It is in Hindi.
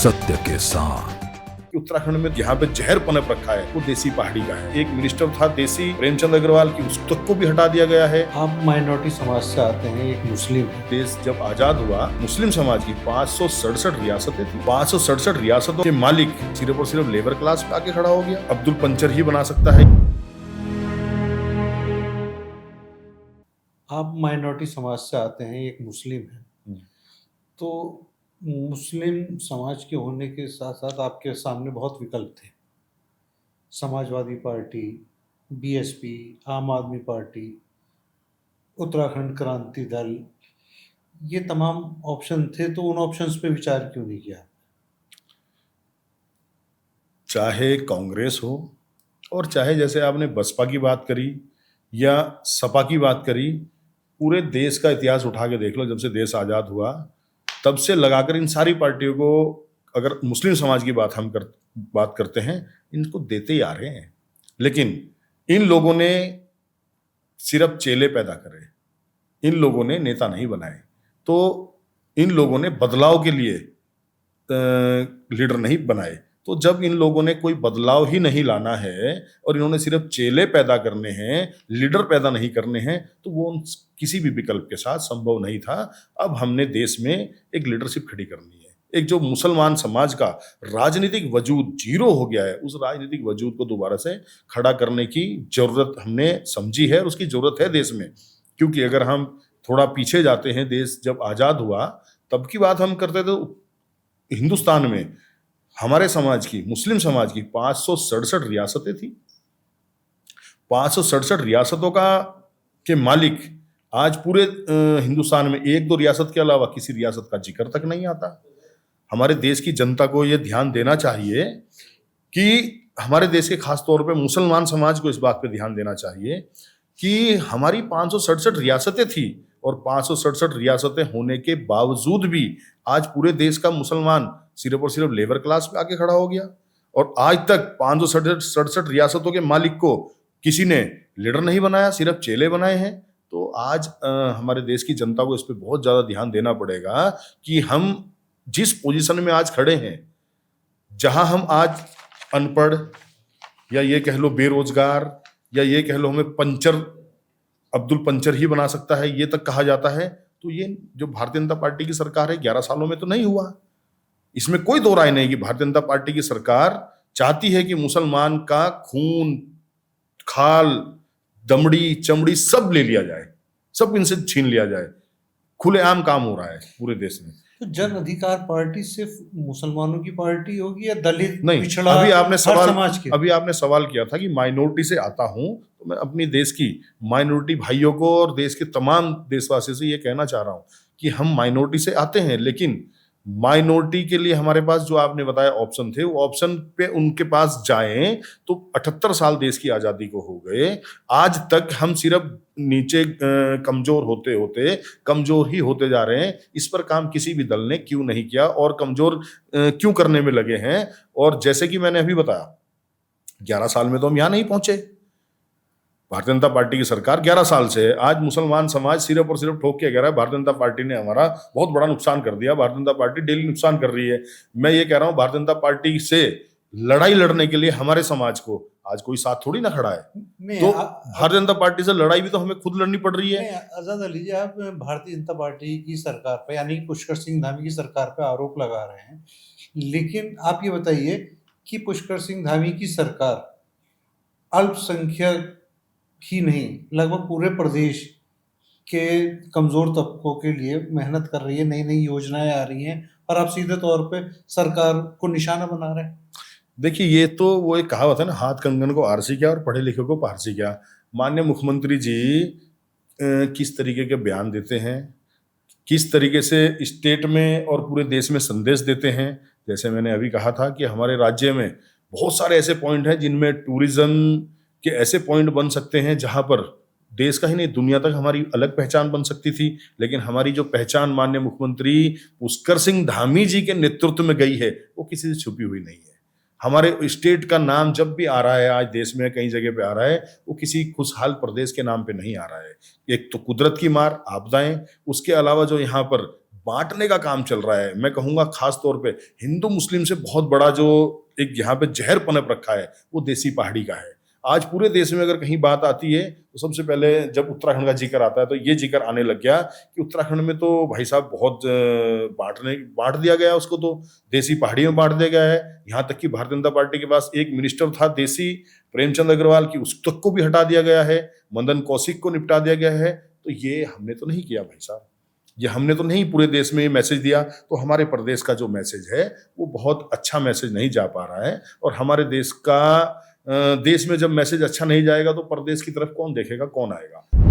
सत्य के साथ। उत्तराखंड में जहाँ पे जहर पनप रखा है वो देसी पहाड़ी का है। एक मिनिस्टर था देसी प्रेमचंद अग्रवाल की, उस तक को भी हटा दिया गया है। आप माइनॉरिटी समाज से आते हैं, एक मुस्लिम। देश जब आजाद हुआ, मुस्लिम समाज की 567 रियासतें थी। 567 रियासतों के मालिक सिर्फ और सिर्फ लेबर क्लास पे आके खड़ा हो गया। अब्दुल पंचर ही बना सकता है। आप माइनॉरिटी समाज से आते हैं, एक मुस्लिम है, तो मुस्लिम समाज के होने के साथ साथ आपके सामने बहुत विकल्प थे। समाजवादी पार्टी, बीएसपी, आम आदमी पार्टी, उत्तराखंड क्रांति दल, ये तमाम ऑप्शन थे, तो उन ऑप्शंस पे विचार क्यों नहीं किया? चाहे कांग्रेस हो और चाहे जैसे आपने बसपा की बात करी या सपा की बात करी, पूरे देश का इतिहास उठा के देख लो। जब से देश आजाद हुआ तब से लगाकर इन सारी पार्टियों को, अगर मुस्लिम समाज की बात करते हैं, इनको देते ही आ रहे हैं। लेकिन इन लोगों ने सिर्फ चेले पैदा करे, इन लोगों ने नेता नहीं बनाए। तो इन लोगों ने बदलाव के लिए लीडर नहीं बनाए। तो जब इन लोगों ने कोई बदलाव ही नहीं लाना है और इन्होंने सिर्फ चेले पैदा करने हैं, लीडर पैदा नहीं करने हैं, तो वो किसी भी विकल्प के साथ संभव नहीं था। अब हमने देश में एक लीडरशिप खड़ी करनी है। एक जो मुसलमान समाज का राजनीतिक वजूद जीरो हो गया है, उस राजनीतिक वजूद को दोबारा से खड़ा करने की जरूरत हमने समझी है और उसकी जरूरत है देश में। क्योंकि अगर हम थोड़ा पीछे जाते हैं, देश जब आजाद हुआ तब की बात हम करते तो हिंदुस्तान में हमारे समाज की, मुस्लिम समाज की 567 रियासतें थी। 567 रियासतों के मालिक आज पूरे हिंदुस्तान में एक दो रियासत के अलावा किसी रियासत का जिक्र तक नहीं आता। हमारे देश की जनता को यह ध्यान देना चाहिए कि हमारे देश के खास तौर पे मुसलमान समाज को इस बात पे ध्यान देना चाहिए कि हमारी 567 रियासतें थी और 567 रियासतें होने के बावजूद भी आज पूरे देश का मुसलमान सिर्फ और सिर्फ लेबर क्लास पे आके खड़ा हो गया। और आज तक 567 रियासतों के मालिक को किसी ने लीडर नहीं बनाया, सिर्फ चेले बनाए हैं। तो आज हमारे देश की जनता को इस पे बहुत ज्यादा ध्यान देना पड़ेगा कि हम जिस पोजीशन में आज खड़े हैं, जहां हम आज अनपढ़ या ये कह लो बेरोजगार या ये कह लो हमें अब्दुल पंचर ही बना सकता है, ये तक कहा जाता है, तो ये जो भारतीय जनता पार्टी की सरकार है 11 सालों में तो नहीं हुआ। इसमें कोई दो राय नहीं कि भारतीय जनता पार्टी की सरकार चाहती है कि मुसलमान का खून, खाल, दमड़ी, चमड़ी सब ले लिया जाए, सब इनसे छीन लिया जाए। खुलेआम काम हो रहा है पूरे देश में। तो जन अधिकार पार्टी सिर्फ मुसलमानों की पार्टी होगी या दलित, नहीं? पिछड़ा, अभी आपने सवाल किया था कि माइनॉरिटी से आता हूं, तो मैं अपनी देश की माइनॉरिटी भाइयों को और देश के तमाम देशवासियों से ये कहना चाह रहा हूं कि हम माइनॉरिटी से आते हैं, लेकिन माइनॉरिटी के लिए हमारे पास जो आपने बताया ऑप्शन थे, वो ऑप्शन पे उनके पास जाएं तो 78 साल देश की आजादी को हो गए। आज तक हम सिर्फ नीचे कमजोर होते होते कमजोर ही होते जा रहे हैं। इस पर काम किसी भी दल ने क्यों नहीं किया और कमजोर क्यों करने में लगे हैं? और जैसे कि मैंने अभी बताया, 11 साल में तो हम यहां नहीं पहुंचे। भारतीय जनता पार्टी की सरकार 11 साल से है। आज मुसलमान समाज सिर्फ और सिर्फ ठोक के कह रहा है भारतीय जनता पार्टी ने हमारा बहुत बड़ा नुकसान कर दिया, भारतीय जनता पार्टी डेली नुकसान कर रही है। मैं ये कह रहा हूं, भारतीय जनता पार्टी से लड़ाई लड़ने के लिए हमारे समाज को आज कोई साथ थोड़ी ना खड़ा है। तो भारतीय जनता पार्टी से लड़ाई भी तो हमें खुद लड़नी पड़ रही है। आजाद अली जी, आप भारतीय जनता पार्टी की सरकार पे यानी पुष्कर सिंह धामी की सरकार पे आरोप लगा रहे हैं, लेकिन आप ये बताइए कि पुष्कर सिंह धामी की सरकार अल्पसंख्यक ही नहीं, लगभग पूरे प्रदेश के कमजोर तबकों के लिए मेहनत कर रही है, नई नई योजनाएं आ रही हैं, और आप सीधे तौर पे सरकार को निशाना बना रहे हैं। देखिए, ये तो वो एक कहावत है ना, हाथ कंगन को आरसी क्या और पढ़े लिखे को पारसी क्या। माननीय मुख्यमंत्री जी किस तरीके के बयान देते हैं, किस तरीके से स्टेट में और पूरे देश में संदेश देते हैं। जैसे मैंने अभी कहा था कि हमारे राज्य में बहुत सारे ऐसे पॉइंट हैं जिनमें टूरिज्म के ऐसे पॉइंट बन सकते हैं जहां पर देश का ही नहीं दुनिया तक हमारी अलग पहचान बन सकती थी। लेकिन हमारी जो पहचान माननीय मुख्यमंत्री पुष्कर सिंह धामी जी के नेतृत्व में गई है, वो किसी से छुपी हुई नहीं है। हमारे स्टेट का नाम जब भी आ रहा है, आज देश में कई जगह पे आ रहा है, वो किसी खुशहाल प्रदेश के नाम पे नहीं आ रहा है। एक तो कुदरत की मार, आपदाएं, उसके अलावा जो यहाँ पर बांटने का काम चल रहा है। मैं कहूंगा खास तौर पे हिंदू मुस्लिम से बहुत बड़ा जो एक यहाँ पे जहर पनप रखा है वो देसी पहाड़ी का है। आज पूरे देश में अगर कहीं बात आती है तो सबसे पहले जब उत्तराखंड का जिक्र आता है तो ये जिक्र आने लग गया कि उत्तराखंड में तो भाई साहब बहुत बांट दिया गया, उसको तो देसी पहाड़ी में बांट दिया गया है। यहाँ तक कि भारतीय जनता पार्टी के पास एक मिनिस्टर था देसी, प्रेमचंद अग्रवाल की, उस तक को भी हटा दिया गया है, मदन कौशिक को निपटा दिया गया है। तो ये हमने तो नहीं किया भाई साहब, ये हमने तो नहीं पूरे देश में ये मैसेज दिया। तो हमारे प्रदेश का जो मैसेज है वो बहुत अच्छा मैसेज नहीं जा पा रहा है। और हमारे देश में जब मैसेज अच्छा नहीं जाएगा तो प्रदेश की तरफ कौन देखेगा, कौन आएगा।